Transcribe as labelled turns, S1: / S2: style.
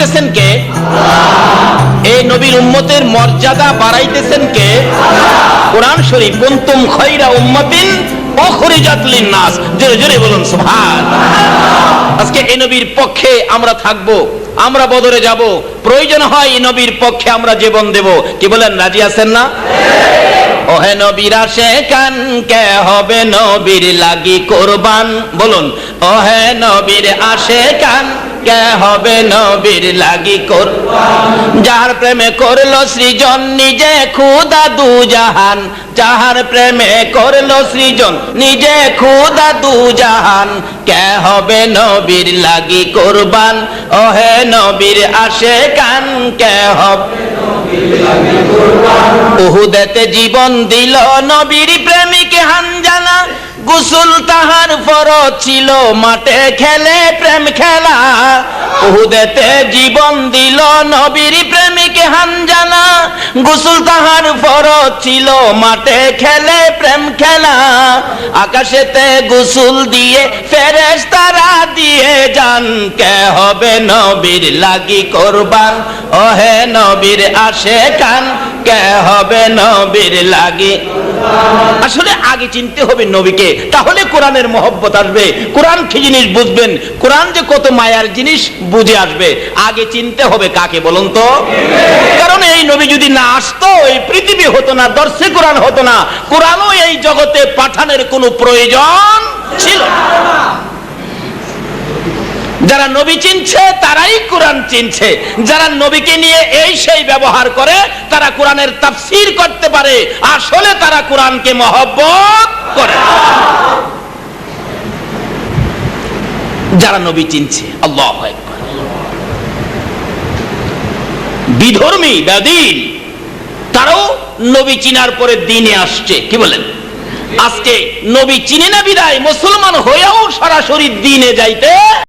S1: কে? এই নবীর উম্মতের মর্যাদা বাড়াইতেছেন কে? কোরআন শরীফ, কুনতুম খায়রা উম্মাতিন উখরিজাত লিন-নাস। জোরে জোরে বলুন সুবহানাল্লাহ। আজকে এই নবীর পক্ষে আমরা থাকবো, আমরা বদরে যাব, প্রয়োজন হয় এই নবীর পক্ষে আমরা জীবন দেব। কি বলেন, রাজি আছেন না? ওহে নবীর আশিকান, কে হবে নবীর লাগি কুরবান? বলুন, ওহে নবীর আশিকান, কে হবে নবীর লাগি কুরবান? যাহার প্রেমে করলো সৃজন নিজে খুদা দু জাহান, যাহার প্রেমে করলো সৃজন নিজে খুদা দু জাহান, কে হবে নবীর লাগি কুরবান? ওহে নবীর আশিকান, কে হবে নবীর লাগি কুরবান? উহুদেতে জীবন দিল নবীর প্রেমিক হানজালা, গোসল তাহার ফরজ ছিল মাঠে খেলে প্রেম খেলা। উহুদেতে জীবন দিল নবীর প্রেমিক হানজালা, গোসল তাহার ফরজ ছিল মাঠে খেলে প্রেম খেলা। আকাশেতে গোসল দিয়ে ফেরেশতারা দিয়ে যান, কে হবে নবীর লাগি কুরবান? ওহে নবীর আশিকান, কে হবে নবীর লাগি? আসলে আগে চিনতে হবে নবীকে, তাহলে কোরআনের মহব্বত আসবে। কোরআন কি জিনিস বুঝবেন, কোরআন যে কত মায়ার জিনিস বুঝে আসবে। আগে চিনতে হবে কাকে, বলুন তো? কারণ এই নবী যদি না আসতো, এই পৃথিবী হতো না, দর্শে কোরআন হতো না, কোরআনও এই জগতে পাঠানোর কোনো প্রয়োজন ছিল না। যারা নবী চিনছে তারাই কোরআন চিনছে। যারা নবীকে নিয়ে এই সেই ব্যবহার করে, তারা কোরআনের তাফসীর করতে পারে, আসলে তারা কোরআনকে মহব্বত করে। যারা নবী চিনছে, আল্লাহু আকবার। বিধর্মী বেদীন তারাও নবী চিনার পরে দ্বীনে আসছে। কি বলেন? আজকে নবী চিনে না বিদায় মুসলমান হয়েও সরাসরি দ্বীনে যাইতে